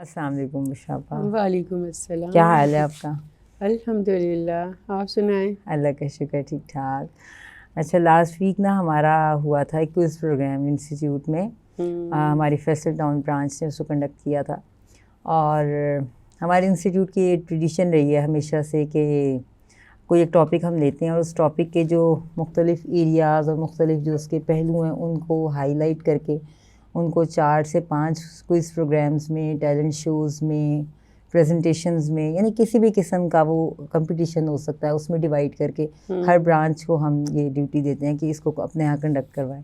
السلام علیکم بشرا. وعلیکم السلام. کیا حال ہے آپ کا؟ الحمدللہ، آپ سنائیں. اللہ کا شکر، ٹھیک ٹھاک. اچھا، لاسٹ ویک نا ہمارا ہوا تھا ایک کوئز پروگرام انسٹیٹیوٹ میں. ہماری فیصل ٹاؤن برانچ نے اس کو کنڈکٹ کیا تھا. اور ہمارے انسٹیٹیوٹ کی یہ ٹریڈیشن رہی ہے ہمیشہ سے کہ کوئی ایک ٹاپک ہم لیتے ہیں اور اس ٹاپک کے جو مختلف ایریاز اور مختلف جو اس کے پہلو ہیں ان کو ہائی لائٹ کر کے ان کو 4 سے 5 کوئز پروگرامز میں، ٹیلنٹ شوز میں، پریزنٹیشنز میں، یعنی کسی بھی قسم کا وہ کمپٹیشن ہو سکتا ہے، اس میں ڈیوائڈ کر کے ہر برانچ کو ہم یہ ڈیوٹی دیتے ہیں کہ اس کو اپنے یہاں کنڈکٹ کروائیں.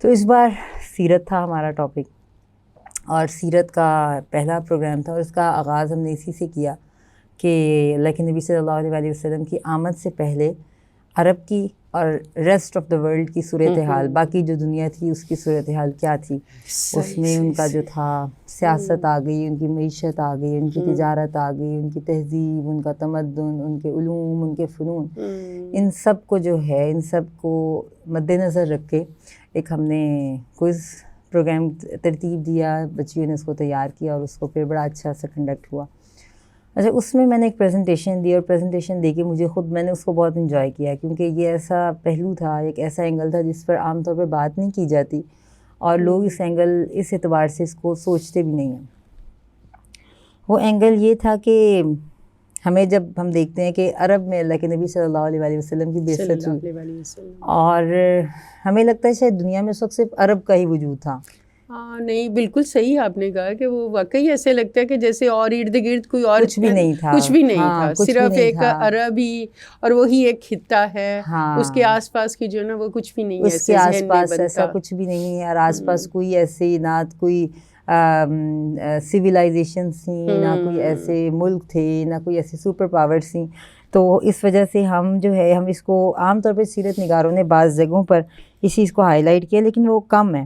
تو اس بار سیرت تھا ہمارا ٹاپک اور سیرت کا پہلا پروگرام تھا اور اس کا آغاز ہم نے اسی سے کیا کہ اللہ کے نبی صلی اللہ علیہ وسلم کی آمد سے پہلے عرب کی اور ریسٹ آف دا ورلڈ کی صورتحال، باقی جو دنیا تھی اس کی صورتحال کیا تھی. اس میں ان کا جو تھا سیاست آ گئی، ان کی معیشت آ گئی، ان کی تجارت آ گئی، ان کی تہذیب، ان کا تمدن، ان کے علوم، ان کے فنون، ان سب کو جو ہے ان سب کو مد نظر رکھ کے ایک ہم نے کوئز پروگرام ترتیب دیا. بچیوں نے اس کو تیار کیا اور اس کو پھر بڑا اچھا سا کنڈکٹ ہوا. اچھا، اس میں میں نے ایک پریزنٹیشن دی اور پریزنٹیشن دے کے میں نے اس کو بہت انجوائے کیا کیونکہ یہ ایسا پہلو تھا، ایک ایسا اینگل تھا جس پر عام طور پہ بات نہیں کی جاتی اور لوگ اس اینگل اس اعتبار سے اس کو سوچتے بھی نہیں ہیں. وہ اینگل یہ تھا کہ ہمیں جب ہم دیکھتے ہیں کہ عرب میں اللہ کے نبی صلی اللہ علیہ وسلم کی بعثت ہوئی اور ہمیں لگتا ہے شاید دنیا میں اس وقت صرف عرب کا ہی وجود تھا. ہاں نہیں، بالکل صحیح آپ نے کہا کہ وہ واقعی ایسے لگتا ہے کہ جیسے اور ارد گرد کوئی اور کچھ بھی نہیں تھا، کچھ بھی نہیں تھا، صرف ایک عرب ہی اور وہی ایک خطہ ہے. اس کے آس پاس کی جو نا وہ کچھ بھی نہیں ہے، اس کے آس پاس ایسا کچھ بھی نہیں ہے اور آس پاس کوئی ایسی نہ کوئی سویلائزیشنس تھیں، نہ کوئی ایسے ملک تھے، نہ کوئی ایسی سپر پاورس تھیں. تو اس وجہ سے ہم جو ہے ہم اس کو عام طور پہ سیرت نگاروں نے بعض جگہوں پر اس چیز کو ہائی لائٹ کیا لیکن وہ کم ہے.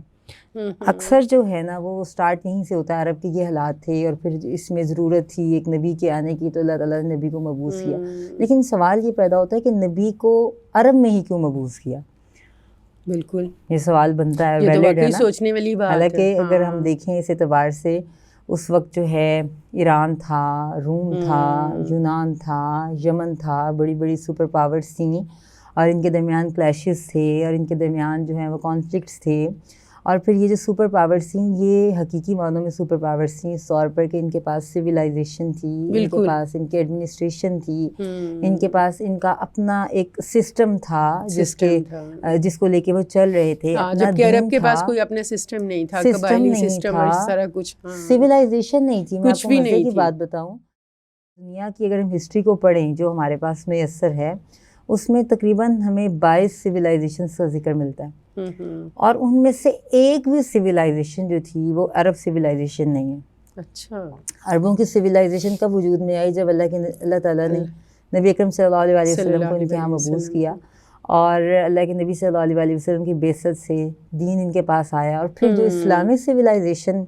اکثر جو ہے نا وہ سٹارٹ یہیں سے ہوتا ہے، عرب کے یہ حالات تھے اور پھر اس میں ضرورت تھی ایک نبی کے آنے کی تو اللہ تعالیٰ نے نبی کو مبعوث کیا. لیکن سوال یہ پیدا ہوتا ہے کہ نبی کو عرب میں ہی کیوں مبعوث کیا؟ بالکل یہ سوال بنتا ہے، ویلڈ ہے نا، سوچنے والی بات ہے. حالانکہ اگر ہم دیکھیں اس اعتبار سے اس وقت جو ہے ایران تھا، روم تھا، یونان تھا، یمن تھا، بڑی بڑی سپر پاورز تھیں اور ان کے درمیان کلیشز تھے اور ان کے درمیان جو ہیں وہ کانفلکٹس تھے. اور پھر یہ جو سپر پاورز تھیں یہ حقیقی معنوں میں سپر پاورز تھیں اس طور پر کہ ان کے پاس سویلائزیشن تھی، ان کے پاس ان کی ایڈمنسٹریشن تھی، ان کے پاس ان کا اپنا ایک سسٹم تھا جس کو لے کے وہ چل رہے تھے. جبکہ عرب کے پاس کوئی اپنا سسٹم نہیں تھا، قبائلی سسٹم اور اس طرح کچھ سویلائزیشن نہیں تھی. میں آپ کو مزے کی بات بتاؤں، دنیا کی اگر ہم ہسٹری کو پڑھیں جو ہمارے پاس میسر ہے اس میں تقریباً ہمیں 22 سویلائزیشنس کا ذکر ملتا ہے اور ان میں سے ایک بھی سویلائزیشن جو تھی وہ عرب سویلائزیشن نہیں ہے. اچھا، عربوں کی سویلائزیشن کب وجود میں آئی؟ جب اللہ تعالیٰ نے نبی اکرم صلی اللہ علیہ وسلم کو ان کے یہاں مبعوث کیا اور اللہ کے نبی صلی اللہ علیہ وسلم کی بعثت سے دین ان کے پاس آیا اور پھر جو اسلامک سویلائزیشن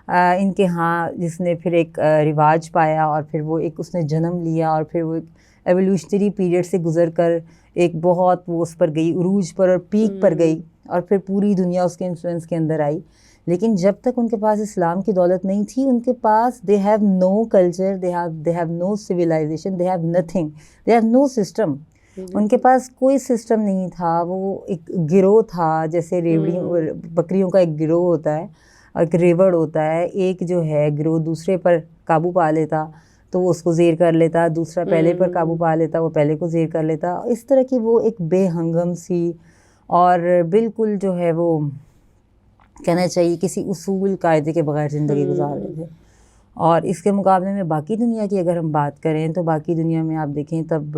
ان کے ہاں جس نے پھر ایک رواج پایا اور پھر وہ ایک اس نے جنم لیا اور پھر وہ ایک ایولیوشنری پیریڈ سے گزر کر ایک بہت وہ اس پر گئی، عروج پر اور پیک پر گئی اور پھر پوری دنیا اس کے انفلوئنس کے اندر آئی. لیکن جب تک ان کے پاس اسلام کی دولت نہیں تھی ان کے پاس they have no culture, they have no civilisation, they have nothing, they have no system. ان کے پاس کوئی سسٹم نہیں تھا. وہ ایک گروہ تھا، جیسے ریوڑیوں بکریوں کا ایک گروہ ہوتا ہے، ایک ریوڑ ہوتا ہے، ایک جو ہے گروہ دوسرے پر قابو پا لیتا تو وہ اس کو زیر کر لیتا، دوسرا پہلے پر قابو پا لیتا وہ پہلے کو زیر کر لیتا. اس طرح کی وہ ایک بے ہنگم سی اور بالکل جو ہے وہ کہنا چاہیے کسی اصول قاعدے کے بغیر زندگی گزار رہے تھے. اور اس کے مقابلے میں باقی دنیا کی اگر ہم بات کریں تو باقی دنیا میں آپ دیکھیں تب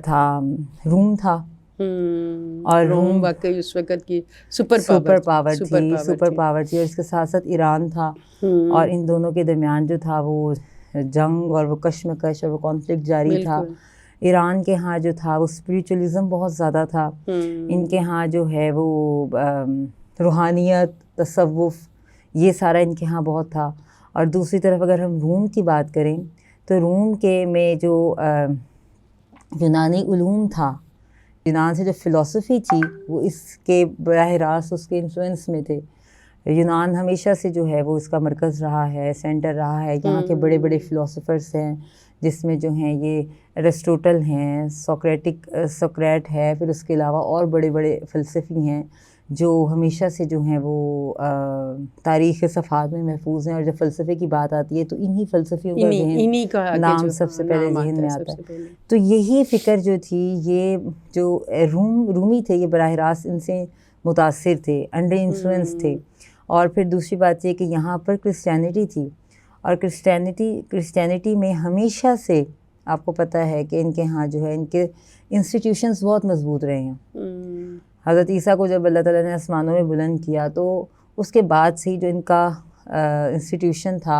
تھا روم تھا اور روم واقعی اس وقت کی سپر پاور تھی اور اس کے ساتھ ساتھ ایران تھا اور ان دونوں کے درمیان جو تھا وہ جنگ اور وہ کشمکش اور وہ کانفلکٹ جاری تھا. ایران کے ہاں جو تھا وہ اسپریچولیزم بہت زیادہ تھا، ان کے ہاں جو ہے وہ روحانیت، تصوف، یہ سارا ان کے ہاں بہت تھا. اور دوسری طرف اگر ہم روم کی بات کریں تو روم کے میں جو یونانی علوم تھا، یونان سے جو فلسفی تھی وہ اس کے براہ راست اس کے انفلوئنس میں تھے. یونان ہمیشہ سے جو ہے وہ اس کا مرکز رہا ہے، سینٹر رہا ہے. یہاں کے بڑے بڑے فلاسفرس ہیں جس میں جو ہیں یہ ایرسٹوٹل ہیں، سوکریٹ ہے، پھر اس کے علاوہ اور بڑے بڑے فلسفی ہیں جو ہمیشہ سے جو ہیں وہ تاریخ کے صفحات میں محفوظ ہیں. اور جب فلسفے کی بات آتی ہے تو انہی فلسفیوں کا نام سب سے پہلے ذہن میں آتا ہے. تو یہی فکر جو تھی، یہ جو رومی تھے یہ براہ راست ان سے متاثر تھے، انڈر انفلوئنس تھے. اور پھر دوسری بات یہ کہ یہاں پر کرسچینٹی تھی، اور کرسچینٹی میں ہمیشہ سے آپ کو پتہ ہے کہ ان کے ہاں جو ہے ان کے انسٹیٹیوشنز بہت مضبوط رہے ہیں. حضرت عیسیٰ کو جب اللہ تعالیٰ نے آسمانوں میں بلند کیا تو اس کے بعد سے ہی جو ان کا انسٹیٹیوشن تھا،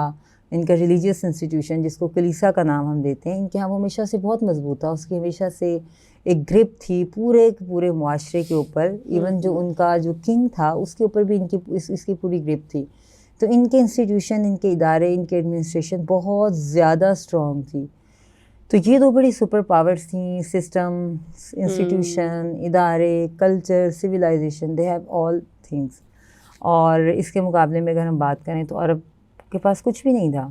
ان کا ریلیجیس انسٹیٹیوشن جس کو کلیسا کا نام ہم دیتے ہیں، ان کے ہاں وہ ہمیشہ سے بہت مضبوط تھا. اس کی ہمیشہ سے ایک گرپ تھی پورے معاشرے کے اوپر. ایون جو ان کا جو کنگ تھا اس کے اوپر بھی اس کی پوری گرپ تھی. تو ان کے انسٹیٹیوشن، ان کے ادارے، ان کے ایڈمنسٹریشن بہت زیادہ اسٹرانگ تھی. تو یہ دو بڑی سپر پاورز تھیں، سسٹم، انسٹیٹیوشن، ادارے، culture, civilisation, they have all things. اور اس کے مقابلے میں اگر ہم بات کریں تو عرب کے پاس کچھ بھی نہیں تھا.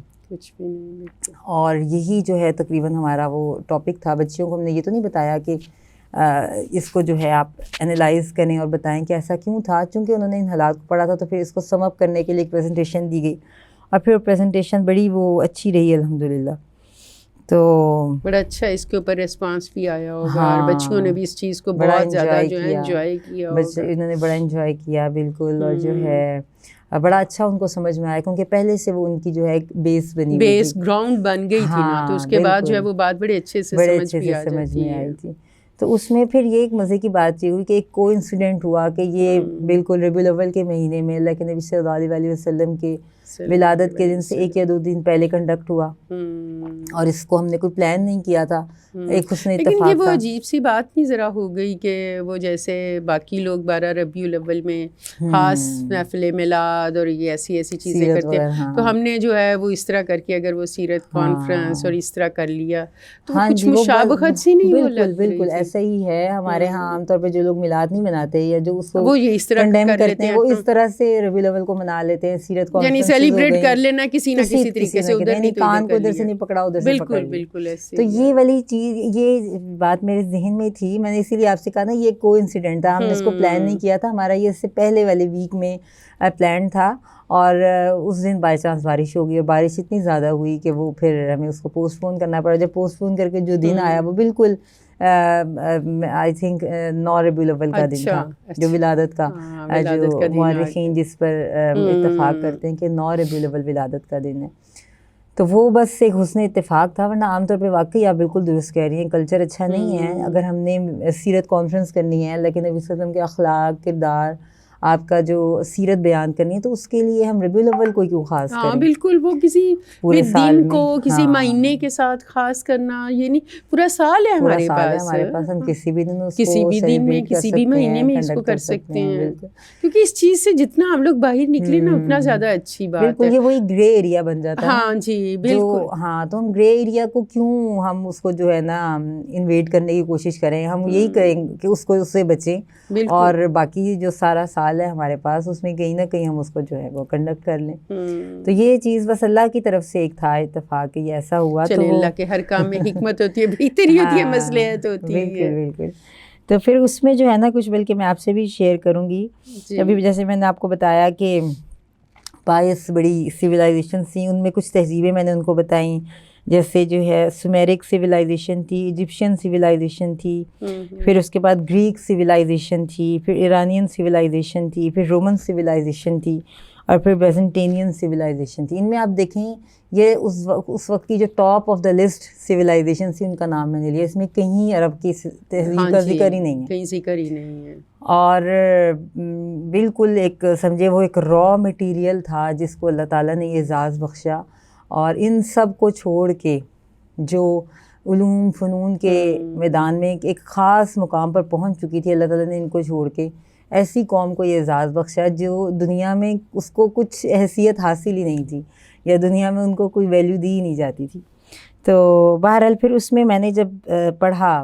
اور یہی جو ہے تقریباً ہمارا وہ ٹاپک تھا. بچیوں کو ہم نے یہ تو نہیں بتایا کہ اس کو جو ہے آپ انالائز کریں اور بتائیں کہ ایسا کیوں تھا، چونکہ انہوں نے ان حالات کو پڑھا تھا تو پھر اس کو سم اپ کرنے کے لیے ایک پریزنٹیشن دی گئی، اور پھر پریزنٹیشن بڑی وہ اچھی رہی الحمدللہ. تو بڑا اچھا اس کے اوپر ریسپانس بھی آیا ہوگا، اور بچیوں نے بھی اس چیز کو بہت زیادہ جو ہے انجوائے کیا ہوگا. بچے انہوں نے بڑا انجوائے کیا بالکل. اور جو ہے بڑا اچھا ان کو سمجھ میں آیا، کیونکہ پہلے سے وہ ان کی جو ہے ایک بیس گراؤنڈ بن گئی تھی نا، تو اس کے بعد جو ہے وہ بات بڑے اچھے سے سمجھ میں آئی تھی. تو اس میں پھر یہ ایک مزے کی بات یہ ہوئی کہ ایک کو انسیڈنٹ ہوا کہ یہ بالکل ربیع الاول کے مہینے میں اللہ کے نبی صلی اللہ علیہ وسلم کے ولادت کے دن سے 1 یا 2 دن پہلے کنڈکٹ ہوا. اور اس کو ہم نے کوئی پلان نہیں کیا تھا، ایک حسن اتفاق لیکن یہ وہ تھا. عجیب سی بات نہیں ذرا ہو گئی کہ وہ جیسے باقی لوگ 12 ربیع الاول میں خاص محفل میلاد اور یہ ایسی چیزیں کرتے ہیں، تو ہم نے جو ہے وہ اس طرح کر کے اگر وہ سیرت کانفرنس اور اس طرح کر لیا تو کچھ مشابہت سی نہیں ہو لگتی. بالکل ایسا ہی ہے. ہمارے ہاں عام طور پہ جو لوگ میلاد نہیں مناتے یا جو اس کو وہ یہ اس طرح کنڈیم کرتے ہیں، وہ اس طرح سے ربیع الاول کو منا لیتے ہیں. سیرت کانفرنس یعنی سیلیبریٹ کر لینا کسی نہ کسی طریقے سے، ادھر نہیں کان کو ادھر سے نہیں پکڑا ادھر سے پکڑ. بالکل ایسے. تو یہ والی چیز، یہ بات میرے ذہن میں تھی، میں نے اسی لیے آپ سے کہا نا یہ کو انسیڈنٹ تھا. ہم نے اس کو پلان نہیں کیا تھا، ہمارا یہ اس سے پہلے والے ویک میں پلان تھا. اور اس دن بائی چانس بارش ہو گئی، اور بارش اتنی زیادہ ہوئی کہ وہ پھر ہمیں اس کو پوسٹ پون کرنا پڑا. جب پوسٹ پون کر کے جو دن آیا وہ بالکل آئی تھنک 9 ربیع الاول کا دن تھا، جو ولادت کا جو مورخین جس پر اتفاق کرتے ہیں کہ 9 ربیع الاول ولادت کا دن ہے. تو وہ بس ایک حسن اتفاق تھا. ورنہ عام طور پہ واقعی آپ بالکل درست کہہ رہی ہیں، کلچر اچھا نہیں ہے. اگر ہم نے سیرت کانفرنس کرنی ہے، لیکن نبی صلی اللہ علیہ وسلم کے اخلاق، کردار، آپ کا جو سیرت بیان کرنی ہے، تو اس کے لیے ہم ربیع الاول کو کیوں خاص کریں؟ ہاں بالکل، وہ کسی پورے دن کو کسی مہینے کے ساتھ خاص کرنا، یہ نہیں، پورا سال ہے ہمارے پاس. ہم کسی بھی دن کسی بھی دن میں کسی بھی مہینے میں اس کو کر سکتے ہیں. کیونکہ اس چیز سے جتنا ہم لوگ باہر نکلے نا اتنا زیادہ اچھی بات ہے. بالکل، یہ وہی گرے ایریا بن جاتا ہے. ہاں جی بالکل. ہاں تو ہم گرے ایریا کو کیوں ہم اس کو جو ہے نا انویٹ کرنے کی کوشش کریں. ہم یہی کریں کہ اس کو اس سے بچیں، اور باقی جو سارا سال ہے ہمارے پاس اس میں کہیں نہ کہیں ہم اس کو جو ہے وہ کنڈکٹ کر لیں. تو یہ چیز بس اللہ کی طرف سے ایک تھا اتفاق کہ یہ ایسا ہوا. تو اللہ کے ہر کام میں حکمت ہوتی ہے، بہتری ہوتی ہے، مصلحت ہوتی ہے. بالکل. تو پھر اس میں جو ہے نا کچھ بلکہ میں آپ سے بھی شیئر کروں گی. ابھی جیسے میں نے آپ کو بتایا کہ 22 بڑی سویلائزیشن تھیں، ان میں کچھ تہذیبیں میں نے ان کو بتائیں. جیسے جو ہے سومیرک سویلائزیشن تھی، ایجپشین سویلائزیشن تھی، پھر اس کے بعد گریک سویلائزیشن تھی، پھر ایرانین سویلائزیشن تھی، پھر رومن سویلائزیشن تھی، اور پھر بیزنٹینین سویلائزیشن تھی. ان میں آپ دیکھیں یہ اس وقت کی جو top of the list civilisation تھی ان کا نام میں نے لیا. اس میں کہیں عرب کی تہذیب کا ذکر ہی نہیں ہے، کہیں ذکر ہی نہیں ہے. اور بالکل ایک سمجھے وہ ایک را مٹیریل تھا جس کو اللہ تعالیٰ نے اعزاز بخشا. اور ان سب کو چھوڑ کے جو علوم فنون کے میدان میں ایک خاص مقام پر پہنچ چکی تھی، اللہ تعالیٰ نے ان کو چھوڑ کے ایسی قوم کو یہ اعزاز بخشا جو دنیا میں اس کو کچھ حیثیت حاصل ہی نہیں تھی، یا دنیا میں ان کو کوئی ویلیو دی ہی نہیں جاتی تھی. تو بہرحال پھر اس میں نے جب پڑھا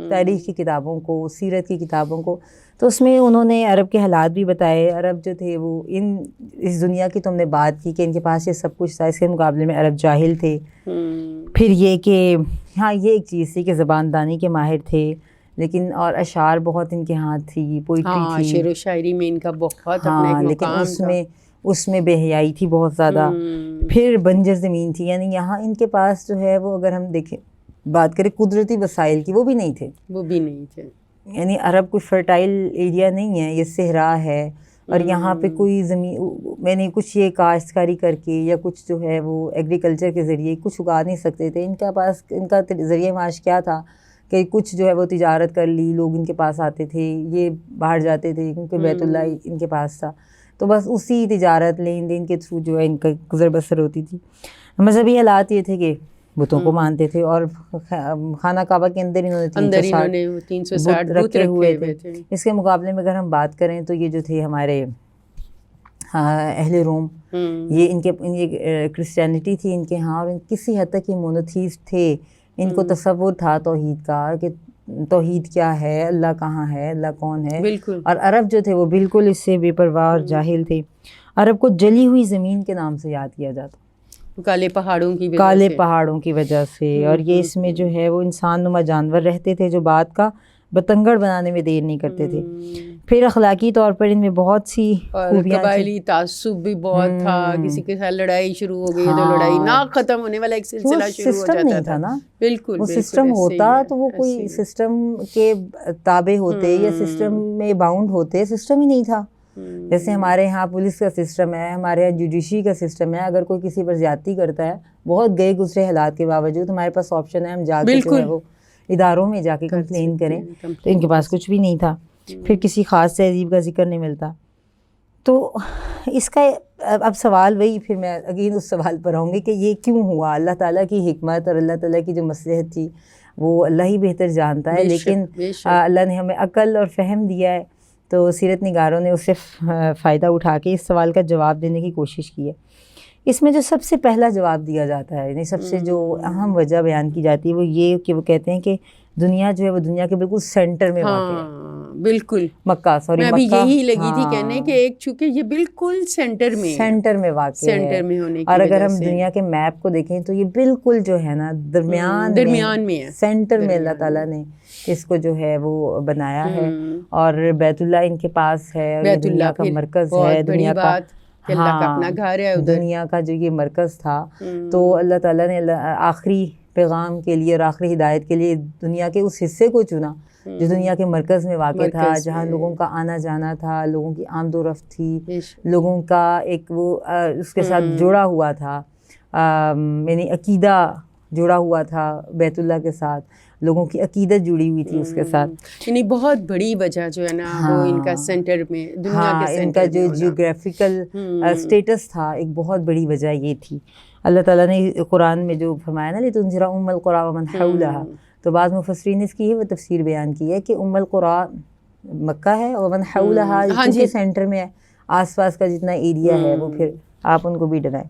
تاریخ کی کتابوں کو، سیرت کی کتابوں کو، تو اس میں انہوں نے عرب کے حالات بھی بتائے. عرب جو تھے وہ اس دنیا کی تو ہم نے بات کی کہ ان کے پاس یہ سب کچھ تھا, اس کے مقابلے میں عرب جاہل تھے. پھر یہ کہ ہاں یہ ایک چیز تھی کہ زبان دانی کے ماہر تھے, لیکن اور اشعار بہت ان کے ہاتھ تھی, پوئٹری تھی, شعر و شاعری میں ان کا بہت اپنا ایک لیکن مقام اس میں بے حیائی تھی بہت زیادہ. پھر بنجر زمین تھی, یعنی یہاں ان کے پاس جو ہے وہ اگر ہم دیکھیں بات کریں قدرتی وسائل کی, وہ بھی نہیں تھے. یعنی عرب کوئی فرٹائل ایریا نہیں ہے, یہ صحرا ہے, اور یہاں پہ کوئی زمین میں نے کچھ یہ کاشتکاری کر کے یا کچھ جو ہے وہ ایگریکلچر کے ذریعے کچھ اگا نہیں سکتے تھے. ان کا ذریعہ معاش کیا تھا کہ کچھ جو ہے وہ تجارت کر لی, لوگ ان کے پاس آتے تھے, یہ باہر جاتے تھے کیونکہ بیت اللہ ان کے پاس تھا, تو بس اسی تجارت لین دین کے تھرو جو ہے ان کا گزر بسر ہوتی تھی. مذہبی حالات یہ تھے کہ بتوں کو مانتے تھے, اور خانہ کعبہ کے اندر انہوں نے 360 رکھے ہوئے تھے. اس کے مقابلے میں اگر ہم بات کریں تو یہ جو تھے ہمارے اہل روم, یہ کرسچینٹی تھی ان کے ہاں, اور کسی حد تک یہ مونوتھیسٹ تھے. ان کو تصور تھا توحید کا کہ توحید کیا ہے, اللہ کہاں ہے, اللہ کون ہے. اور عرب جو تھے وہ بالکل اس سے بے پرواہ اور جاہل تھے. عرب کو جلی ہوئی زمین کے نام سے یاد کیا جاتا, کالے پہاڑوں کی وجہ سے. اور یہ اس میں جو ہے وہ انسان نما جانور رہتے تھے جو بات کا بتنگڑ بنانے میں دیر نہیں کرتے تھے. پھر اخلاقی طور پر ان میں بہت سی قبائلی تعصب بھی بہت تھا, کسی کے ساتھ لڑائی شروع ہو گئی تو لڑائی نہ ختم ہونے والا ایک سلسلہ شروع ہو جاتا تھا نا. بالکل وہ سسٹم ہوتا تو وہ کوئی سسٹم کے تابع ہوتے یا سسٹم میں باؤنڈ ہوتے, سسٹم ہی نہیں تھا. جیسے ہمارے یہاں پولیس کا سسٹم ہے, ہمارے یہاں جوڈیشری کا سسٹم ہے, اگر کوئی کسی پر زیادتی کرتا ہے بہت گئے گزرے حالات کے باوجود ہمارے پاس آپشن ہے ہم جا کے جو ہے وہ اداروں میں جا کے کمپلین کریں, تو ان کے پاس کچھ بھی نہیں تھا. پھر کسی خاص تہذیب کا ذکر نہیں ملتا. تو اس کا اب سوال وہی, پھر میں اگین اس سوال پر آؤں گی کہ یہ کیوں ہوا. اللہ تعالیٰ کی حکمت اور اللہ تعالیٰ کی جو مصلحت تھی وہ اللہ ہی بہتر جانتا ہے, لیکن اللہ نے ہمیں عقل اور فہم دیا ہے, تو سیرت نگاروں نے اس سے فائدہ اٹھا کے اس سوال کا جواب دینے کی کوشش کی ہے. اس میں جو سب سے پہلا جواب دیا جاتا ہے, یعنی سب سے جو اہم وجہ بیان کی جاتی ہے وہ یہ کہ وہ کہتے ہیں کہ دنیا جو ہے وہ دنیا کے بالکل سینٹر میں واقع ہے. بالکل مکہ, سوری میں بھی یہی لگی تھی کہنے کہ ایک چونکہ یہ بالکل سینٹر میں واقع ہے, سینٹر میں ہونے کی اور اگر ہم دنیا کے میپ کو دیکھیں تو یہ بالکل جو ہے نا درمیان میں ہے, سینٹر میں اللہ تعالیٰ نے اس کو جو ہے وہ بنایا ہے. اور بیت اللہ ان کے پاس ہے, دنیا کا مرکز ہے, دنیا کا اپنا گھر ہے, دنیا کا جو یہ مرکز تھا. تو اللہ تعالیٰ نے آخری پیغام کے لیے اور آخری ہدایت کے لیے دنیا کے اس حصے کو چنا جو دنیا کے مرکز میں واقع تھا, جہاں لوگوں کا آنا جانا تھا, لوگوں کی آمد و رفت تھی, لوگوں کا ایک وہ اس کے ساتھ جڑا ہوا تھا, یعنی عقیدہ جڑا ہوا تھا بیت اللہ کے ساتھ, لوگوں کی عقیدت جڑی ہوئی تھی اس کے ساتھ. یعنی بہت بڑی وجہ جو ہے نا وہ ان کا سینٹر میں, دنیا کے سینٹر, ان کا جو جیوگرافیکل اسٹیٹس تھا ایک بہت بڑی وجہ یہ تھی. اللہ تعالیٰ نے قرآن میں جو فرمایا نا لِتُنذِرَ أُمَّ الْقُرَىٰ وَمَنْ حَوْلَهَا, تو بعض مفسرین نے اس کی یہ تفسیر بیان کی ہے کہ ام القریٰ مکہ ہے, اور ومن حولها جو سینٹر میں ہے, آس پاس کا جتنا ایریا ہے وہ پھر آپ ان کو بھی ڈرائیں.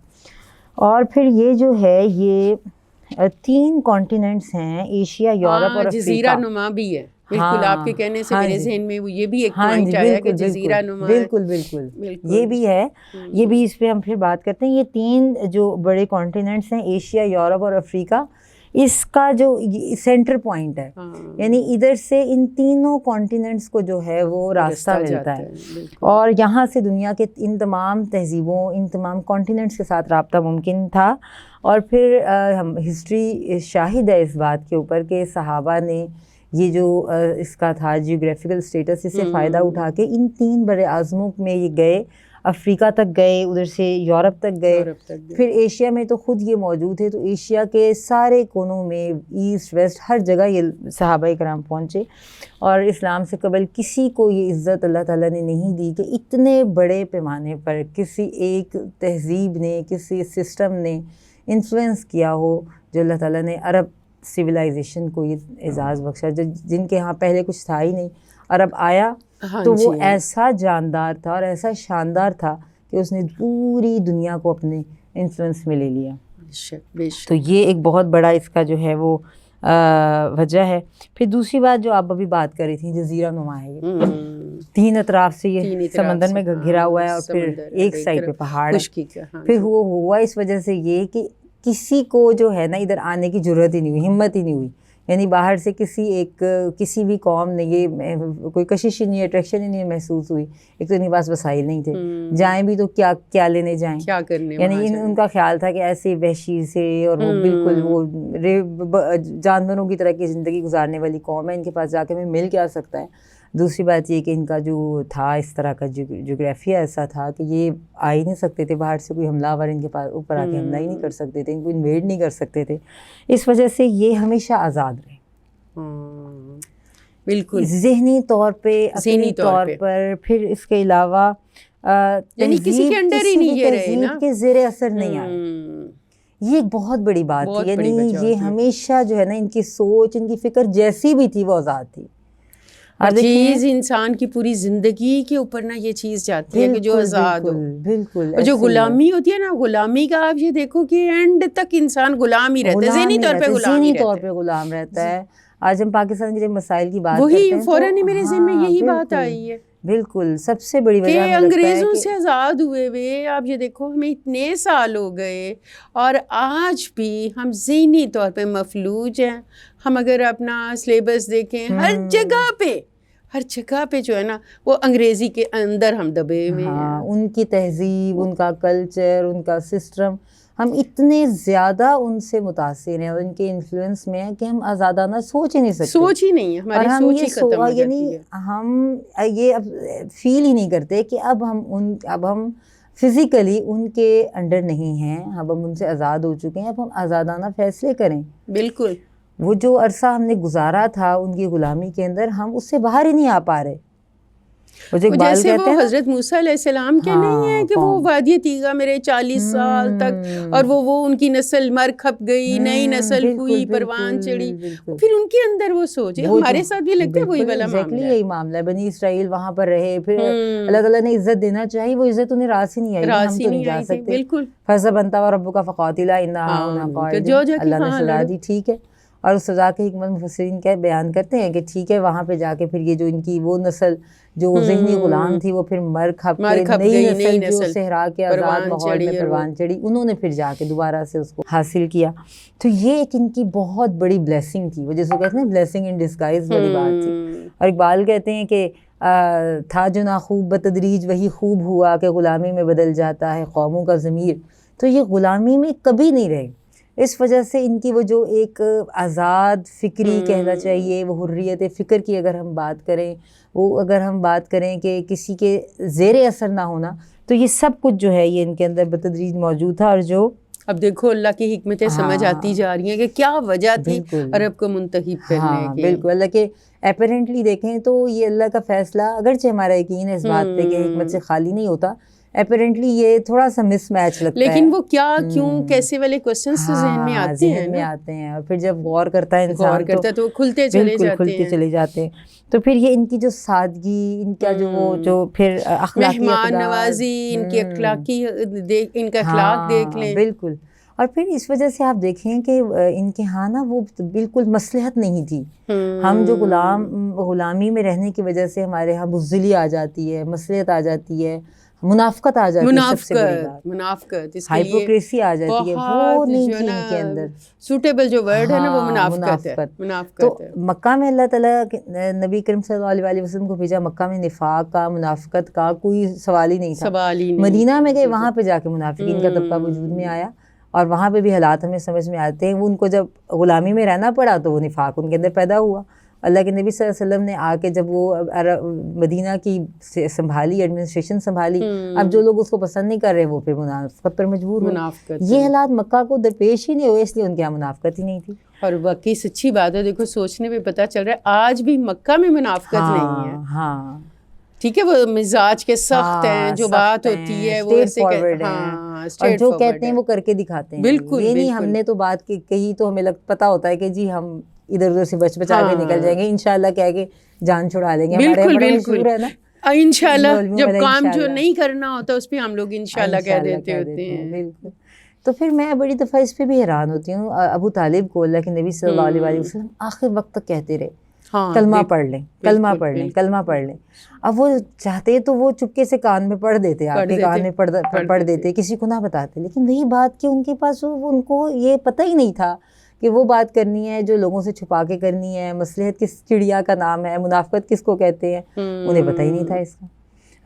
اور پھر یہ جو ہے یہ 3 کانٹیننٹس ہیں, ایشیا, یورپ اور افریقہ. جزیرہ نما بھی ہے, بالکل آپ کے کہنے سے میرے ذہن میں یہ بھی ایک پوائنٹ آیا کہ جزیرہ نما. بالکل یہ بھی ہے, یہ بھی اس پہ ہم پھر بات کرتے ہیں. یہ 3 جو بڑے کانٹیننٹس ہیں, ایشیا, یورپ اور افریقہ, اس کا جو سینٹر پوائنٹ ہے, یعنی ادھر سے ان تینوں کانٹیننٹس کو جو ہے وہ راستہ ملتا ہے, اور یہاں سے دنیا کے ان تمام تہذیبوں, ان تمام کانٹیننٹس کے ساتھ رابطہ ممکن تھا. اور پھر ہم ہسٹری شاہد ہے اس بات کے اوپر کہ صحابہ نے یہ جو اس کا تھا جیوگرافیکل اسٹیٹس, اس سے فائدہ اٹھا کے ان 3 بڑے اعظموں میں یہ گئے, افریقہ تک گئے, ادھر سے یورپ تک گئے, پھر ایشیا میں تو خود یہ موجود ہے, تو ایشیا کے سارے کونوں میں, ایسٹ ویسٹ ہر جگہ یہ صحابہ کرام پہنچے. اور اسلام سے قبل کسی کو یہ عزت اللہ تعالیٰ نے نہیں دی کہ اتنے بڑے پیمانے پر کسی ایک تہذیب نے, کسی سسٹم نے انفلوئنس کیا ہو, جو اللہ تعالیٰ نے عرب سویلائزیشن کو یہ اعزاز بخشا, جن کے ہاں پہلے کچھ تھا ہی نہیں. عرب آیا تو وہ ایسا جاندار تھا اور ایسا شاندار تھا کہ اس نے پوری دنیا کو اپنے انفلوئنس میں لے لیا. تو یہ ایک بہت بڑا اس کا جو ہے وہ وجہ ہے. پھر دوسری بات جو آپ ابھی بات کر رہی تھیں, جزیرہ نما ہے, تین اطراف سے یہ سمندر میں گھرا ہوا ہے اور پھر ایک سائڈ پہ پہاڑ ہے. پھر وہ ہوا اس وجہ سے یہ کہ کسی کو جو ہے نا ادھر آنے کی ضرورت ہی نہیں ہوئی, ہمت ہی نہیں ہوئی. یعنی باہر سے کسی بھی قوم نے یہ کوئی کشش ہی نہیں, اٹریکشن ہی نہیں محسوس ہوئی. ایک تو ان کے پاس وسائل نہیں تھے, جائیں بھی تو کیا لینے جائیں, کیا کرنے. یعنی ان کا خیال تھا کہ ایسے وحشی سے اور وہ بالکل وہ جانوروں کی طرح کی زندگی گزارنے والی قوم ہے, ان کے پاس جا کے ہمیں مل کیا سکتا ہے. دوسری بات یہ کہ ان کا جو تھا اس طرح کا جغرافیہ ایسا تھا کہ یہ آ ہی نہیں سکتے تھے باہر سے, کوئی حملہ آور ان کے پاس اوپر آ کے حملہ ہی نہیں کر سکتے تھے, ان کو انویڈ نہیں کر سکتے تھے. اس وجہ سے یہ ہمیشہ آزاد رہے, بالکل ذہنی طور پہ, عقلی طور پر. پھر اس کے علاوہ یعنی کسی کے انڈر ہی نہیں رہے نا, کے زیر اثر نہیں آئے. یہ ایک بہت بڑی بات تھی. یعنی یہ ہمیشہ جو ہے نا ان کی سوچ, ان کی فکر جیسی بھی تھی وہ آزاد تھی. چیز انسان کی پوری زندگی کے اوپر نا یہ چیز جاتی ہے کہ جو آزاد ہو. بالکل. اور جو غلامی ہوتی ہے نا, غلامی کا آپ یہ دیکھو کہ اینڈ تک انسان غلام ہی رہتا ہے, ذہنی طور پہ غلام رہتا ہے. آج ہم پاکستان کے مسائل کی بات کرتے ہیں, وہی فوراً ہی میرے ذہن میں یہی بات آئی ہے. بالکل سب سے بڑی وجہ کہ انگریزوں سے آزاد ہوئے ہوئے آپ یہ دیکھو ہمیں اتنے سال ہو گئے اور آج بھی ہم ذہنی طور پہ مفلوج ہیں. ہم اگر اپنا سلیبس دیکھیں, ہر جگہ پہ جو ہے نا وہ انگریزی کے اندر ہم دبے ہوئے ہیں. ان کی تہذیب, ان کا کلچر, ان کا سسٹم, ہم اتنے زیادہ ان سے متاثر ہیں اور ان کے انفلوئنس میں ہیں کہ ہم آزادانہ سوچ ہی نہیں سکتے. سوچ ہی نہیں ہے, ہماری سوچ ہی ختم ہو جاتی ہے. ہم یہ اب فیل ہی نہیں کرتے کہ اب ہم فزیکلی ان کے انڈر نہیں ہیں, اب ہم ان سے آزاد ہو چکے ہیں, اب ہم آزادانہ فیصلے کریں. بالکل. وہ جو عرصہ ہم نے گزارا تھا ان کی غلامی کے اندر, ہم اس سے باہر ہی نہیں آ پا رہے. جیسے وہ حضرت موسیٰ علیہ السلام کے نہیں ہے کہ وہ وادی تیغہ میرے 40 سال تک, اور وہ ان کی نسل مر کھپ گئی, نئی نسل ہوئی, پروان چڑھی, پھر ان کے اندر وہ سوچے. ہمارے ساتھ بھی لگتا ہے وہی والا معاملہ. یہی معاملہ ہے. بنی اسرائیل وہاں پر رہے, پھر اللہ تعالیٰ نے عزت دینا چاہیے, وہ عزت انہیں راس ہی نہیں آئی, ہم تو نہیں جا سکتے. بالکل. فَصَبْتَ وَرَبُّكَ فَقَاتِلَا إِنَّهَا قَاعِدٌ, اللہ نے سزا دی, ٹھیک ہے. اور اس سزا کی حکمت مفسرین کیا بیان کرتے ہیں کہ ٹھیک ہے وہاں پہ جا کے پھر یہ جو ان کی وہ نسل جو ذہنی غلام تھی وہ پھر مر کھپ کے نئی نسل جو صحرا کے آزاد ماحول میں پروان چڑھی, انہوں نے پھر جا کے دوبارہ سے اس کو حاصل کیا. تو یہ ایک ان کی بہت بڑی بلیسنگ تھی, وہ جس کو کہتے ہیں بلیسنگ ان ڈسگائز والی بات تھی. اور اقبال کہتے ہیں کہ تھا جو ناخوب بتدریج وہی خوب ہوا کہ غلامی میں بدل جاتا ہے قوموں کا ضمیر. تو یہ غلامی میں کبھی نہیں رہے. اس وجہ سے ان کی وہ جو ایک آزاد فکری کہنا چاہیے, وہ حریت فکر کی اگر ہم بات کریں, وہ اگر ہم بات کریں کہ کسی کے زیر اثر نہ ہونا, تو یہ سب کچھ جو ہے یہ ان کے اندر بتدریج موجود تھا. اور جو اب دیکھو اللہ کی حکمتیں سمجھ آتی جا رہی ہیں کہ کیا وجہ تھی عرب کو منتخب کرنے کی. بالکل. اللہ کے اپیرنٹلی دیکھیں تو یہ اللہ کا فیصلہ, اگرچہ ہمارا یقین ہے اس بات پہ کہ حکمت سے خالی نہیں ہوتا, اپیرنٹلی یہ تھوڑا سا مس میچ لگتا ہے. لیکن وہ کیا کیوں کیسے والے کوسچنز تو ذہن میں آتے ہیں, اور پھر جب غور کرتا ہے انسان تو کھلتے چلے جاتے ہیں. تو پھر یہ ان کی جو سادگی, ان کا جو پھر اخلاقی مہمان نوازی, ان کی اخلاقی ان کا اخلاق دیکھ لیں. بالکل. اور پھر اس وجہ سے آپ دیکھیں کہ ان کے ہاں نا وہ بالکل مصلحت نہیں تھی. ہم جو غلامی میں رہنے کی وجہ سے ہمارے ہاں بزدلی آ جاتی ہے, مصلحت آ جاتی ہے, منافقت آ جاتی ہے, سب سے بڑی بات منافقت, ہائپوکریسی آ جاتی ہے, وہ نہیں تھی ان کے اندر. سوٹیبل جو ورڈ ہے نا وہ منافقت ہے. تو مکہ میں اللہ تعالیٰ نبی کریم صلی اللہ علیہ وسلم کو بھیجا, مکہ میں نفاق کا, منافقت کا کوئی سوال ہی نہیں تھا. مدینہ میں گئے, وہاں پہ جا کے منافقین کا طبقہ وجود میں آیا, اور وہاں پہ بھی حالات ہمیں سمجھ میں آتے ہیں. وہ ان کو جب غلامی میں رہنا پڑا تو وہ نفاق ان کے اندر پیدا ہوا. اللہ کے نبی صلی اللہ علیہ وسلم نے آ کے جب وہ مدینہ کی سنبھالی, ایڈمنسٹریشن سنبھالی, اب جو لوگ اس کو پسند نہیں کر رہے وہ پھر منافقت پر مجبور ہوئے. یہ حالات مکہ کو درپیش ہی نہیں ہوئے, اس لیے ان کے یہاں منافقت ہی نہیں تھی. اور واقعی سچی بات ہے, دیکھو سوچنے پہ پتہ چل رہا ہے آج بھی مکہ میں منافقت نہیں ہے. ہاں ٹھیک ہے, وہ مزاج کے سخت ہیں, جو بات ہوتی ہے وہ ایسے اور جو کہتے ہیں وہ کر کے دکھاتے ہیں. بالکل. یہ نہیں ہم نے تو بات کہی تو ہمیں پتہ ہوتا ہے کہ جی ہم ادھر ادھر سے بچا کے نکل جائیں گے, انشاءاللہ کہہ کے جان چھڑا لیں گے. بالکل انشاءاللہ جب کام جو نہیں کرنا ہوتا اس پہ ہم لوگ انشاءاللہ کہہ دیتے ہوتے ہیں. بالکل. تو پھر میں بڑی دفعہ اس پہ بھی حیران ہوتی ہوں. ابو طالب کو اللہ کے نبی صلی اللہ علیہ وسلم آخر وقت تک کہتے رہے کلمہ پڑھ لیں, کلمہ پڑھ لیں, کلمہ پڑھ لیں. اب وہ چاہتے تو وہ چپکے سے کان میں پڑھ دیتے, آپ کے کان میں پڑھ دیتے, کسی کو نہ بتاتے. لیکن وہی بات کہ ان کے پاس ان کو یہ پتہ ہی نہیں تھا کہ وہ بات کرنی ہے جو لوگوں سے چھپا کے کرنی ہے. مصلحت کس چڑیا کا نام ہے, منافقت کس کو کہتے ہیں, انہیں پتہ ہی نہیں تھا اس کا.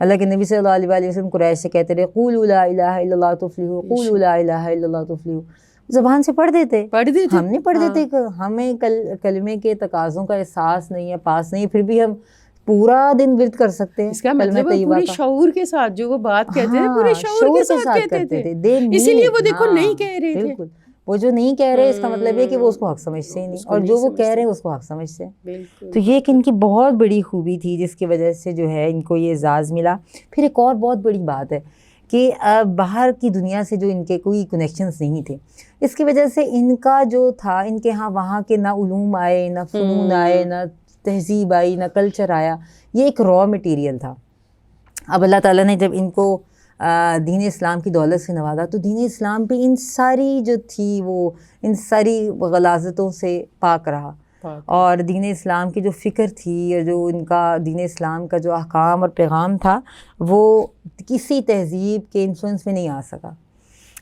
اللہ کے نبی صلی اللہ علیہ وسلم قریش سے کہتے رہے قولوا لا الہ الا اللہ تفلحوا, قولوا لا الہ الا اللہ تفلحوا. زبان سے پڑھ دیتے, ہم نہیں پڑھ دیتے. ہمیں کلمے کے تقاضوں کا احساس نہیں ہے, پاس نہیں, پھر بھی ہم پورا دن ورد کر سکتے ہیں. اس کا مطلب پورے شعور کے ساتھ جو وہ بات کہتے ہیں پورے شعور کے ساتھ کہتے تھے. اسی لیے وہ دیکھو نہیں کہہ رہے تھے. بالکل, وہ جو نہیں کہہ رہے اس کا مطلب ہے کہ وہ اس کو حق سمجھتے ہی نہیں, اور جو وہ کہہ رہے ہیں اس کو حق سمجھتے ہیں. تو یہ ایک ان کی بہت بڑی خوبی تھی جس کی وجہ سے جو ہے ان کو یہ اعزاز ملا. پھر ایک اور بہت بڑی بات ہے کہ باہر کی دنیا سے جو ان کے کوئی کنیکشنز نہیں تھے, اس کی وجہ سے ان کا جو تھا, ان کے ہاں وہاں کے نہ علوم آئے, نہ فنون آئے, نہ تہذیب آئی, نہ کلچر آیا. یہ ایک را مٹیریل تھا. اب اللہ تعالیٰ نے جب ان کو دین اسلام کی دولت سے نوازا تو دین اسلام بھی ان ساری جو تھی وہ ان ساری غلاظتوں سے پاک رہا. اور دین اسلام کی جو فکر تھی اور جو ان کا دین اسلام کا جو احکام اور پیغام تھا وہ کسی تہذیب کے انفلوئنس میں نہیں آ سکا.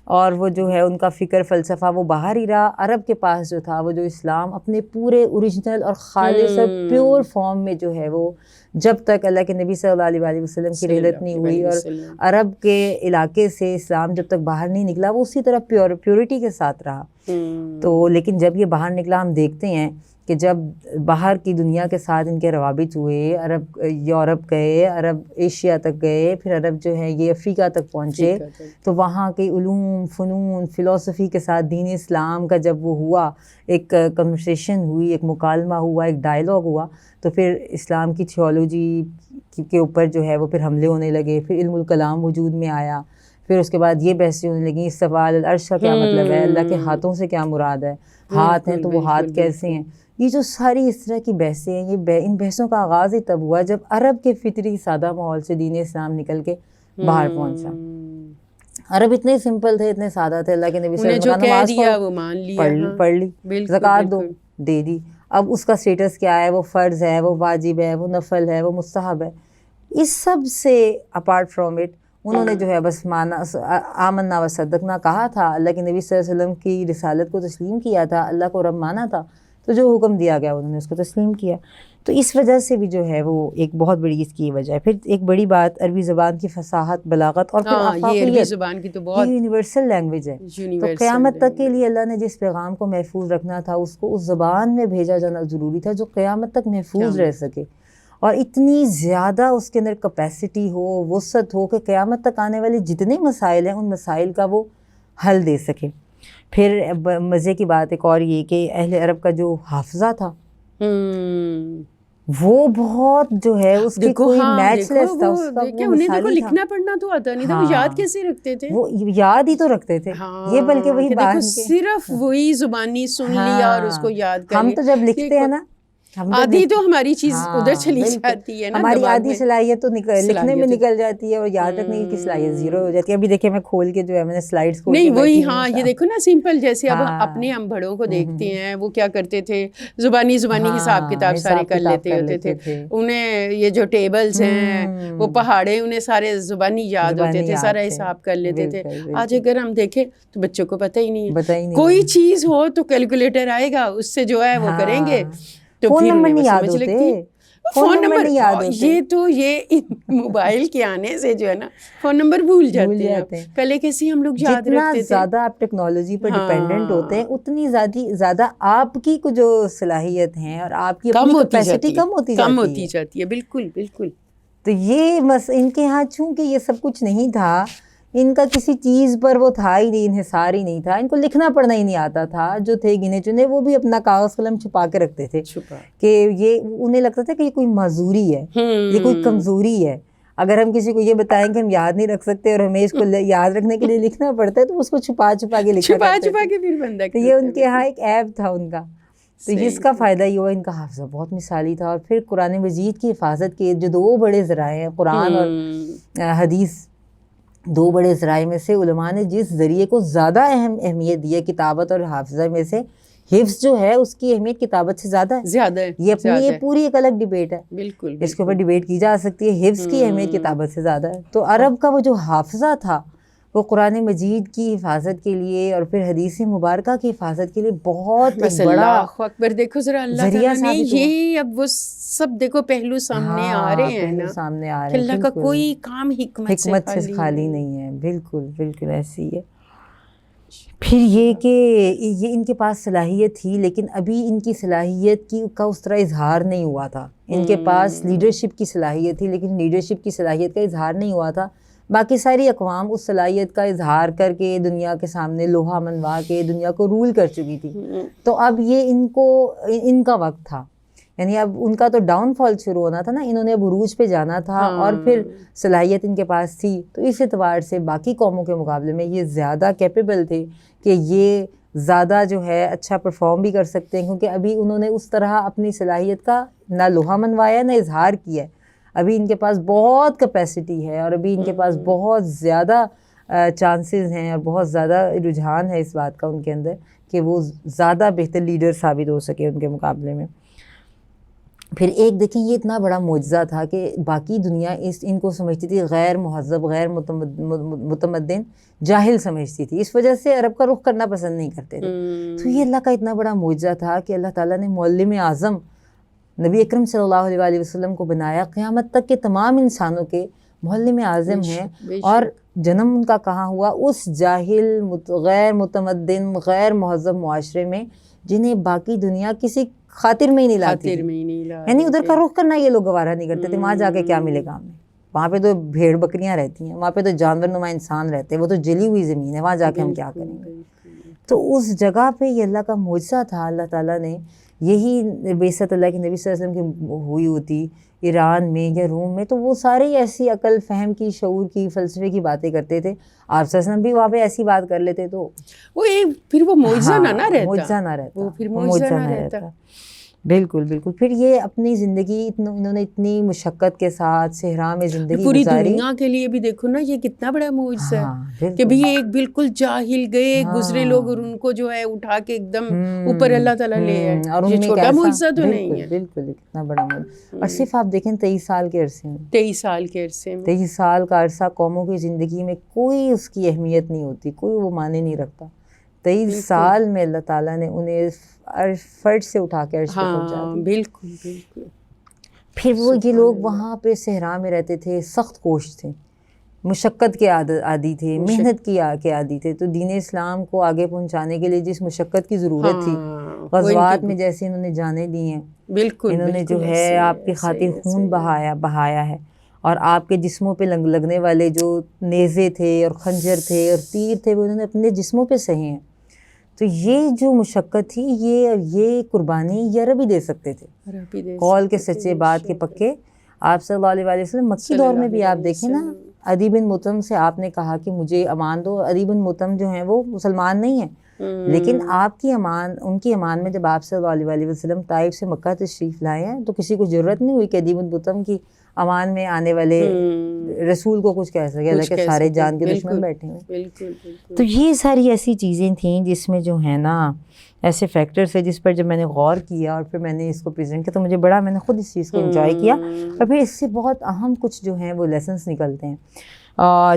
اور وہ جو ہے ان کا فکر فلسفہ وہ باہر ہی رہا. عرب کے پاس جو تھا وہ جو اسلام اپنے پورے اوریجنل اور خالص اور پیور فارم میں جو ہے وہ جب تک اللہ کے نبی صلی اللہ علیہ وسلم کی رحلت نہیں ہوئی اور عرب کے علاقے سے اسلام جب تک باہر نہیں نکلا وہ اسی طرح پیورٹی کے ساتھ رہا. تو لیکن جب یہ باہر نکلا ہم دیکھتے ہیں کہ جب باہر کی دنیا کے ساتھ ان کے روابط ہوئے, عرب یورپ گئے, عرب ایشیا تک گئے, پھر عرب جو ہے یہ افریقہ تک پہنچے, تو وہاں کے علوم فنون فلسفی کے ساتھ دین اسلام کا جب وہ ہوا, ایک کنورسیشن ہوئی, ایک مکالمہ ہوا, ایک ڈائلاگ ہوا, تو پھر اسلام کی تھیولوجی کے اوپر جو ہے وہ پھر حملے ہونے لگے. پھر علم الکلام وجود میں آیا. پھر اس کے بعد یہ بحثیں ہونے لگیں استوال العرش کا کیا مطلب ہے, اللہ کے ہاتھوں سے کیا مراد ہے, ہاتھ ہیں تو وہ ہاتھ کیسے ہیں. یہ جو ساری اس طرح کی بحثیں ہیں, یہ ان بحثوں کا آغاز ہی تب ہوا جب عرب کے فطری سادہ ماحول سے دین اسلام نکل کے باہر پہنچا. عرب اتنے سمپل تھے, اتنے سادہ تھے. اللہ کے نبی صلی اللہ علیہ وسلم پڑھ لی, زکوٰۃ دو, دے دی. اب اس کا سٹیٹس کیا ہے, وہ فرض ہے, وہ واجب ہے, وہ نفل ہے, وہ مستحب ہے. اس سب سے اپارٹ فرام اٹ انہوں نے جو ہے بس آمنا و صدقنا کہا تھا, اللہ کے نبی صلی اللہ علیہ وسلم کی رسالت کو تسلیم کیا تھا, اللہ کو رب مانا تھا, تو جو حکم دیا گیا انہوں نے اس کو تسلیم کیا. تو اس وجہ سے بھی جو ہے وہ ایک بہت بڑی اس کی وجہ ہے. پھر ایک بڑی بات عربی زبان کی فصاحت, بلاغت, اور پھر عربی زبان کی تو بہت یونیورسل لینگویج ہے. تو قیامت تک کے لیے اللہ نے جس پیغام کو محفوظ رکھنا تھا اس کو اس زبان میں بھیجا جانا ضروری تھا جو قیامت تک محفوظ رہ سکے, اور اتنی زیادہ اس کے اندر کیپیسٹی ہو, وسعت ہو کہ قیامت تک آنے والے جتنے مسائل ہیں ان مسائل کا وہ حل دے سکے. پھر مزے کی بات ایک اور یہ کہ اہل عرب کا جو حافظہ تھا وہ بہت جو ہے اس کی کوئی میچ لیس تھا. انہیں دیکھو لکھنا پڑھنا تو آتا نہیں تھا, وہ یاد کیسے رکھتے تھے, وہ یاد ہی تو رکھتے تھے. یہ بلکہ وہی بات صرف وہی زبانی سن لیا اور اس کو یاد کر. ہم تو جب لکھتے ہیں نا آدھی تو ہماری چیز ادھر چلی جاتی ہے نا, ہماری آدھی صلاحیت تو لکھنے میں نکل جاتی ہے اور یاد رکھنے کی صلاحیت زیرو ہو جاتی ہے. ابھی دیکھیں میں کھول کے جو ہے میں نے سلائیڈز کھول نہیں وہی یہ دیکھو نا سمپل, جیسے اب اپنے ہم بڑوں کو دیکھتے ہیں وہ کیا کرتے تھے, زبانی حساب کتاب سارے کر لیتے ہوتے تھے. انہیں یہ جو ٹیبلز ہیں وہ پہاڑے انہیں سارے زبانی یاد ہوتے تھے, سارا حساب کر لیتے تھے. آج اگر ہم دیکھیں تو بچوں کو پتہ ہی نہیں ہے, کوئی چیز ہو تو کیلکولیٹر آئے گا, اس سے جو ہے وہ کریں گے. فون نمبر نہیں یاد ہوتے, فون نمبر نہیں یاد ہوتے. یہ تو یہ موبائل کے آنے سے جو ہے نا فون نمبر بھول جاتے ہیں. پہلے کیسے ہم لوگ یاد رکھتے تھے. جتنا زیادہ آپ ٹیکنالوجی پر ڈیپینڈنٹ ہوتے ہیں اتنی زیادہ آپ کی جو صلاحیت ہیں اور آپ کی کیپیسٹی کم ہوتی جاتی ہے. بالکل بالکل. تو یہ بس ان کے ہاں چونکہ یہ سب کچھ نہیں تھا, ان کا کسی چیز پر وہ تھا ہی نہیں, انحصار ہی نہیں تھا, ان کو لکھنا پڑھنا ہی نہیں آتا تھا. جو تھے گنے چنے وہ بھی اپنا کاغذ قلم چھپا کے رکھتے تھے کہ یہ انہیں لگتا تھا کہ یہ کوئی معذوری ہے, یہ کوئی کمزوری ہے. اگر ہم کسی کو یہ بتائیں کہ ہم یاد نہیں رکھ سکتے اور ہمیں اس کو یاد رکھنے کے لیے لکھنا پڑتا ہے تو اس کو چھپا کے لکھا تو یہ ان کے ہاں ایک ایپ تھا ان کا. تو جس کا فائدہ یہ ہوا, ان کا حافظہ بہت مثالی تھا. اور پھر قرآن مجید کی حفاظت کے جو دو بڑے ذرائع ہیں قرآن اور حدیث, دو بڑے ذرائع میں سے علماء نے جس ذریعے کو زیادہ اہمیت دی ہے کتابت اور حافظہ میں سے، حفظ جو ہے اس کی اہمیت کتابت سے زیادہ ہے. یہ اپنی یہ پوری ایک الگ ڈبیٹ ہے، بالکل اس کے اوپر ڈبیٹ کی جا سکتی ہے. حفظ کی اہمیت کتابت سے زیادہ ہے. تو عرب کا وہ جو حافظہ تھا وہ قرآن مجید کی حفاظت کے لیے اور پھر حدیث مبارکہ کی حفاظت کے لیے بہت ایک بڑا اکبر. دیکھو ذرا اللہ تعالیٰ نے یہ اب وہ سب دیکھو پہلو سامنے آ رہے ہیں نا، سامنے آ رہے ہیں. اللہ کا کوئی کام حکمت سے خالی نہیں ہے. بالکل بالکل ایسی ہے. پھر یہ کہ یہ ان کے پاس صلاحیت تھی، لیکن ابھی ان کی صلاحیت کا اس طرح اظہار نہیں ہوا تھا. ان کے پاس لیڈرشپ کی صلاحیت تھی لیکن لیڈرشپ کی صلاحیت کا اظہار نہیں ہوا تھا. باقی ساری اقوام اس صلاحیت کا اظہار کر کے دنیا کے سامنے لوہا منوا کے دنیا کو رول کر چکی تھی. تو اب یہ ان کا وقت تھا، یعنی اب ان کا تو ڈاؤن فال شروع ہونا تھا نا. انہوں نے اب عروج پہ جانا تھا اور پھر صلاحیت ان کے پاس تھی. تو اس اعتبار سے باقی قوموں کے مقابلے میں یہ زیادہ کیپیبل تھے کہ یہ زیادہ جو ہے اچھا پرفارم بھی کر سکتے ہیں، کیونکہ ابھی انہوں نے اس طرح اپنی صلاحیت کا نہ لوہا منوایا نہ اظہار کیا ہے. ابھی ان کے پاس بہت کیپیسٹی ہے اور ابھی ان کے پاس بہت زیادہ چانسز ہیں اور بہت زیادہ رجحان ہے اس بات کا ان کے اندر کہ وہ زیادہ بہتر لیڈر ثابت ہو سکے ان کے مقابلے میں. پھر ایک دیکھیں یہ اتنا بڑا معجزہ تھا کہ باقی دنیا ان کو سمجھتی تھی غیر مہذب، غیر متمدن، جاہل سمجھتی تھی. اس وجہ سے عرب کا رخ کرنا پسند نہیں کرتے تھے. تو یہ اللہ کا اتنا بڑا معجزہ تھا کہ اللہ تعالیٰ نے معلم اعظم نبی اکرم صلی اللہ علیہ وآلہ وسلم کو بنایا. قیامت تک کے تمام انسانوں کے معلم اعظم ہیں. اور جنم ان کا کہاں ہوا؟ اس جاہل، غیر متمدن، غیر مہذب معاشرے میں جنہیں باقی دنیا کسی خاطر میں ہی نہیں لاتی، یعنی ادھر کا رخ کرنا یہ لوگ گوارہ نہیں کرتے تھے. وہاں جا کے کیا ملے گا ہمیں؟ وہاں پہ تو بھیڑ بکریاں رہتی ہیں، وہاں پہ تو جانور نما انسان رہتے ہیں، وہ تو جلی ہوئی زمین ہے، وہاں جا کے ہم کیا کریں گے؟ تو اس جگہ پہ یہ اللہ کا معجزہ تھا. اللہ تعالیٰ نے یہی بعثت اللہ کے نبی صلی اللہ علیہ وسلم کی ہوئی ہوتی ایران میں یا روم میں تو وہ سارے ایسی عقل فہم کی، شعور کی، فلسفے کی باتیں کرتے تھے. آپ صلی اللہ علیہ وسلم بھی وہاں پہ ایسی بات کر لیتے تو وہ پھر وہ معجزہ نہ رہتا، معجزہ نہ رہتا، وہ پھر معجزہ نہ رہتا. بالکل بالکل. پھر یہ اپنی زندگی انہوں نے اتنی مشقت کے ساتھ صحرا میں زندگی پوری گزاری. دنیا کے لیے بھی دیکھو نا یہ کتنا بڑا معجزہ ہے کہ بھی ایک بالکل جاہل گئے گزرے لوگ اور ان کو جو ہے اٹھا کے ایک دم اوپر اللہ تعالیٰ لے آئے. یہ چھوٹا معجزہ تو نہیں ہے. بالکل کتنا بڑا معجزہ. اور صرف آپ دیکھیں 23 سال کے عرصے میں، 23 سال کے عرصے میں 23 سال کا عرصہ قوموں کی زندگی میں کوئی اس کی اہمیت نہیں ہوتی، کوئی وہ معنی نہیں رکھتا. 23 سال میں اللہ تعالیٰ نے انہیں فرد سے اٹھا کے عرش پہ پہنچا دیا. بالکل بالکل. پھر وہ یہ لوگ وہاں پہ صحرا میں رہتے تھے، سخت کوش تھے، مشقت کے عادی تھے، محنت کے عادی تھے. تو دین اسلام کو آگے پہنچانے کے لیے جس مشقت کی ضرورت تھی، غزوات میں جیسے انہوں نے جانیں دی ہیں، بالکل انہوں نے جو ہے آپ کی خاطر خون بہایا ہے، اور آپ کے جسموں پہ لگنے والے جو نیزے تھے اور خنجر تھے اور تیر تھے وہ انہوں نے اپنے جسموں پہ سہے ہیں. تو یہ جو مشقت تھی یہ قربانی یہ عربی دے سکتے تھے، قول کے سچے، بات کے پکے. آپ صلی اللہ علیہ وسلم مکی دور میں بھی آپ دیکھیں نا، عدی بن مطعم سے آپ نے کہا کہ مجھے امان دو. عدی بن مطعم جو ہیں وہ مسلمان نہیں ہیں، لیکن آپ کی ان کی امان میں جب آپ صلی اللہ علیہ وسلم طائف سے مکہ تشریف لائے ہیں تو کسی کو ضرورت نہیں ہوئی کہ عدی بن مطعم کی امان میں آنے والے رسول کو کچھ کہہ سکے، اللہ کے سارے جان کے دشمن بیٹھے ہوئے. تو یہ ساری ایسی چیزیں تھیں جس میں جو ہے نا ایسے فیکٹرز تھے جس پر جب میں نے غور کیا اور پھر میں نے اس کو پریزنٹ کیا تو مجھے میں نے خود اس چیز کو انجوائے کیا. اور پھر اس سے بہت اہم کچھ جو ہیں وہ لیسنس نکلتے ہیں.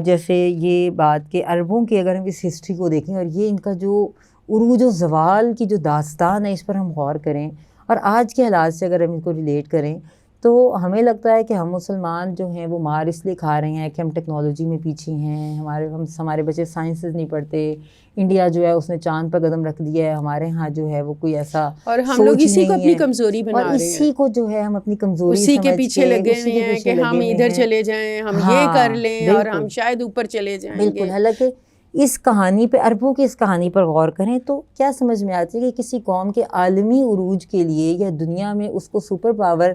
جیسے یہ بات کہ عربوں کی اگر ہم اس ہسٹری کو دیکھیں اور یہ ان کا جو عروج و زوال کی جو داستان ہے اس پر ہم غور کریں اور آج کے حالات سے اگر ہم ان کو ریلیٹ کریں تو ہمیں لگتا ہے کہ ہم مسلمان جو ہیں وہ مار اس لیے کھا رہے ہیں کہ ہم ٹیکنالوجی میں پیچھے ہیں، ہمارے بچے سائنسز نہیں پڑھتے. انڈیا جو ہے اس نے چاند پر قدم رکھ دیا ہے، ہمارے ہاں جو ہے وہ کوئی ایسا اور ہم لوگ اسی کو اپنی کمزوری بنا رہے ہیں، اور اسی کو جو ہے ہم اپنی کمزوری اسی کے پیچھے لگے ہوئے ہیں کہ ہم ادھر چلے جائیں، ہم یہ کر لیں اور ہم شاید اوپر چلے جائیں. بالکل. حالانکہ اس کہانی پہ، عربوں کی اس کہانی پر غور کریں تو کیا سمجھ میں آتی ہے کہ کسی قوم کے عالمی عروج کے لیے یا دنیا میں اس کو سپر پاور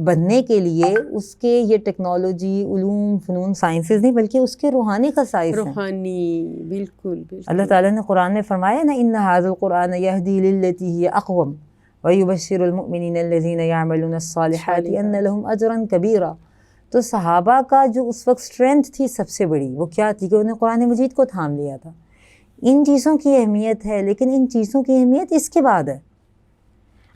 بننے کے لیے اس کے یہ ٹیکنالوجی، علوم، فنون، سائنسز نہیں بلکہ اس کے روحانی خصائص ہیں. روحانی بالکل. اللہ تعالیٰ نے قرآن میں فرمایا نا ان ھذا القرآن یہدی للتی ہی اقوم ویبشر المؤمنین الذین یعملون الصالحات ان لهم اجرا کبیرا. تو صحابہ کا جو اس وقت اسٹرینتھ تھی سب سے بڑی وہ کیا تھی کہ انہوں نے قرآن مجید کو تھام لیا تھا. ان چیزوں کی اہمیت ہے، لیکن ان چیزوں کی اہمیت اس کے بعد ہے.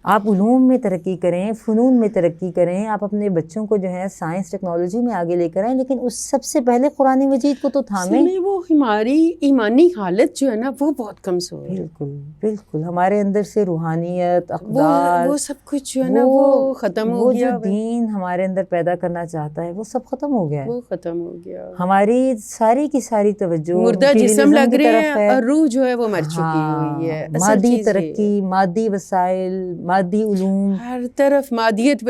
آپ علوم میں ترقی کریں، فنون میں ترقی کریں، آپ اپنے بچوں کو جو ہے سائنس ٹیکنالوجی میں آگے لے کر آئیں، لیکن اس سب سے پہلے قرآن مجید کو تو تھامیں. وہ ہماری ایمانی حالت جو ہے نا وہ بہت کمزور ہے. بالکل بالکل، ہمارے اندر سے روحانیت، اقدار، وہ سب کچھ جو ہے نا وہ ختم ہو گیا. وہ جو دین ہمارے اندر پیدا کرنا چاہتا ہے وہ سب ختم ہو گیا ہے، وہ ختم ہو گیا. ہماری ساری کی ساری توجہ مردہ جسم لگ رہے ہیں اور روح جو ہے وہ مر چکی ہوئی ہے. مادی ترقی، مادی وسائل، مادی علوم، ہر طرف مادیت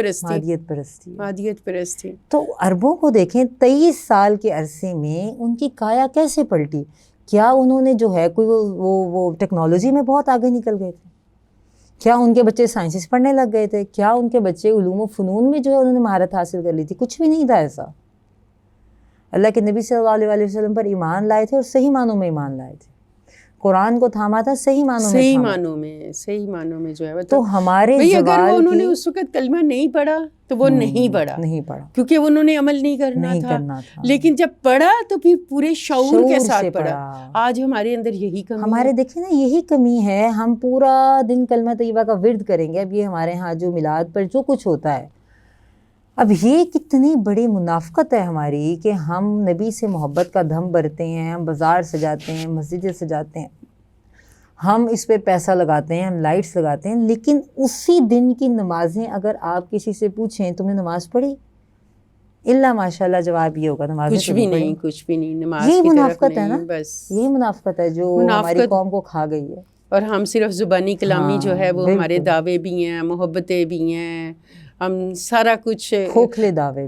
پرستی. تو عربوں کو دیکھیں 23 سال کے عرصے میں ان کی کایا کیسے پلٹی. کیا انہوں نے جو ہے کوئی وہ ٹیکنالوجی میں بہت آگے نکل گئے تھے؟ کیا ان کے بچے سائنسز پڑھنے لگ گئے تھے؟ کیا ان کے بچے علوم و فنون میں جو ہے انہوں نے مہارت حاصل کر لی تھی؟ کچھ بھی نہیں تھا ایسا. اللہ کے نبی صلی اللہ علیہ وسلم پر ایمان لائے تھے اور صحیح معنوں میں ایمان لائے تھے. قرآن کو تھاما تھا صحیح معنوں میں جو ہے. تو ہمارے اگر انہوں نے اس وقت کلمہ نہیں پڑھا تو وہ نہیں پڑھا کیونکہ انہوں نے عمل نہیں کرنا تھا. لیکن جب پڑھا تو پھر پورے شعور کے ساتھ پڑھا. آج ہمارے اندر یہی کمی ہمارے دیکھیں نا یہی کمی ہے. ہم پورا دن کلمہ طیبہ کا ورد کریں گے. اب یہ ہمارے ہاں جو میلاد پر جو کچھ ہوتا ہے، اب یہ کتنی بڑی منافقت ہے ہماری کہ ہم نبی سے محبت کا دھم بھرتے ہیں، ہم بازار سجاتے ہیں، مسجدیں سجاتے ہیں، ہم اس پہ پیسہ لگاتے ہیں، ہم لائٹس لگاتے ہیں، لیکن اسی دن کی نمازیں اگر آپ کسی سے پوچھیں تم نے نماز پڑھی، اللہ ماشاء اللہ جواب یہ ہوگا نماز کچھ بھی نہیں. نماز یہی منافقت ہے نا، یہی منافقت ہے جو ہماری قوم کو کھا گئی ہے. اور ہم صرف زبانی کلامی جو ہے وہ ہمارے دعوے بھی ہیں، محبتیں بھی ہیں، ہم سارا کچھ کھوکھلے دعوے.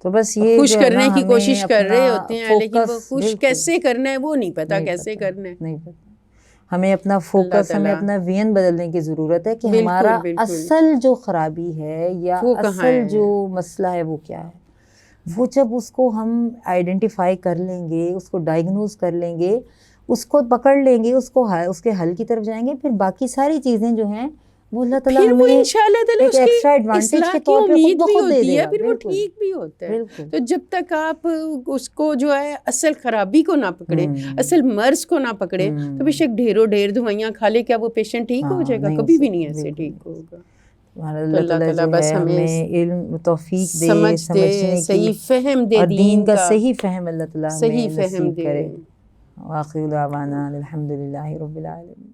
تو بس یہ خوش کرنے کی کوشش کر رہے ہوتے ہیں، لیکن وہ خوش کیسے کرنا ہے وہ نہیں پتا، کیسے کرنا ہے نہیں پتا. ہمیں اپنا فوکس، ہمیں اپنا وین بدلنے کی ضرورت ہے کہ ہمارا اصل جو خرابی ہے یا اصل جو مسئلہ ہے وہ کیا ہے. وہ جب اس کو ہم آئیڈینٹیفائی کر لیں گے، اس کو ڈائگنوز کر لیں گے، اس کو پکڑ لیں گے، اس کے حل کی طرف جائیں گے، پھر باقی ساری چیزیں جو ہیں وہ اللہ تعالیٰ ہمیں ایک ایکسٹرا ایڈوانٹیج کے طور پہ خود بخود دے دے گا. پھر وہ ٹھیک بھی ہوتا ہے. تو جب تک آپ اس کو جو ہے اصل خرابی کو نہ پکڑے، اصل مرض کو نہ پکڑے، تو بے شک ڈھیر دوائیاں کھا لے، کیا وہ پیشنٹ ٹھیک ہو جائے گا؟ کبھی بھی نہیں ایسے ٹھیک ہوگا. اللہ تعالیٰ بس ہمیں علم توفیق دے، سمجھنے کی، صحیح فہم دے، دین کا صحیح فہم اللہ تعالیٰ صحیح فہم دے. وآخر دعوانا الحمدللہ رب العالمین.